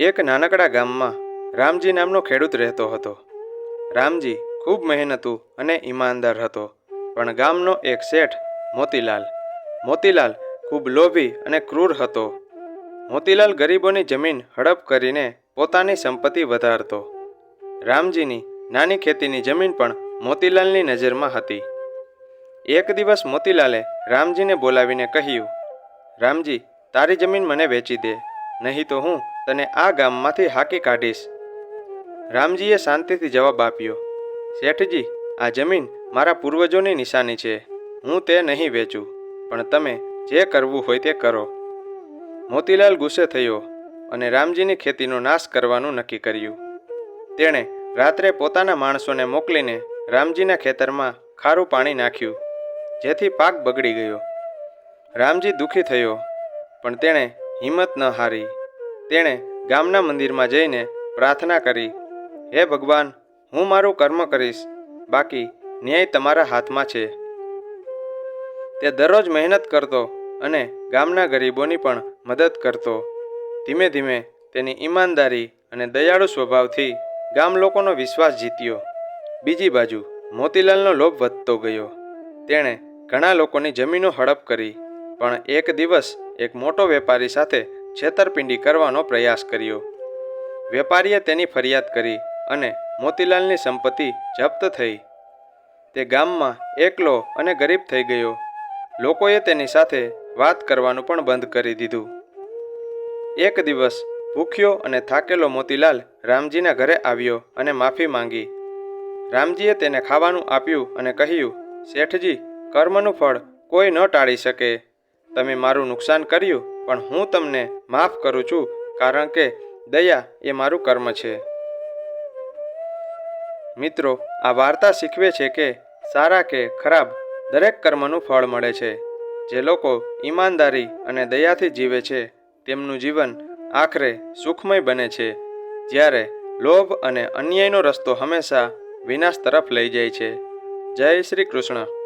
એક નાનકડા ગામમાં રામજી નામનો ખેડૂત રહેતો હતો. રામજી ખૂબ મહેનતુ અને ઈમાનદાર હતો. પણ ગામનો એક શેઠ મોતીલાલ ખૂબ લોભી અને ક્રૂર હતો. મોતીલાલ ગરીબોની જમીન હડપ કરીને પોતાની સંપત્તિ વધારતો. રામજીની નાની ખેતીની જમીન પણ મોતીલાલની નજરમાં હતી. એક દિવસ મોતીલાલે રામજીને બોલાવીને કહ્યું, રામજી, તારી જમીન મને વેચી દે, નહીં તો હું તને આ ગામમાંથી હાંકી કાઢીશ. રામજીએ શાંતિથી જવાબ આપ્યો, શેઠજી, આ જમીન મારા પૂર્વજોની નિશાની છે. હું તે નહીં વેચું, પણ તમે જે કરવું હોય તે કરો. મોતીલાલ ગુસ્સે થયો અને રામજીની ખેતીનો નાશ કરવાનું નક્કી કર્યું. તેણે રાત્રે પોતાના માણસોને મોકલીને રામજીના ખેતરમાં ખારું પાણી નાખ્યું, જેથી પાક બગડી ગયો. રામજી દુઃખી થયો, પણ તેણે હિંમત ન હારી. તેણે ગામના મંદિરમાં જઈને પ્રાર્થના કરી, હે ભગવાન, હું મારું કર્મ કરીશ, બાકી ન્યાય તમારા હાથમાં છે. તે દરરોજ મહેનત કરતો અને ગામના ગરીબોની પણ મદદ કરતો. ધીમે ધીમે તેની ઈમાનદારી અને દયાળુ સ્વભાવથી ગામ લોકોનો વિશ્વાસ જીત્યો. બીજી બાજુ મોતીલાલનો લોભ વધતો ગયો. તેણે ઘણા લોકોની જમીનો હડપ કરી, પણ એક દિવસ એક મોટો વેપારી સાથે છેતરપિંડી કરવાનો પ્રયાસ કર્યો. વેપારીએ તેની ફરિયાદ કરી અને મોતીલાલની સંપત્તિ જપ્ત થઈ. તે ગામમાં એકલો અને ગરીબ થઈ ગયો. લોકોએ તેની સાથે વાત કરવાનું પણ બંધ કરી દીધું. એક દિવસ ભૂખ્યો અને થાકેલો મોતીલાલ રામજીના ઘરે આવ્યો અને માફી માંગી. રામજીએ તેને ખાવાનું આપ્યું અને કહ્યું, શેઠજી, કર્મનું ફળ કોઈ ન ટાળી શકે. તમે મારું નુકસાન કર્યું, પણ હું તમને માફ કરું છું, કારણ કે દયા એ મારું કર્મ છે. મિત્રો, આ વાર્તા શીખવે છે કે સારા કે ખરાબ દરેક કર્મનું ફળ મળે છે. જે લોકો ઈમાનદારી અને દયાથી જીવે છે તેમનું જીવન આખરે સુખમય બને છે, જ્યારે લોભ અને અન્યાયનો રસ્તો હંમેશા વિનાશ તરફ લઈ જાય છે. જય શ્રી કૃષ્ણ.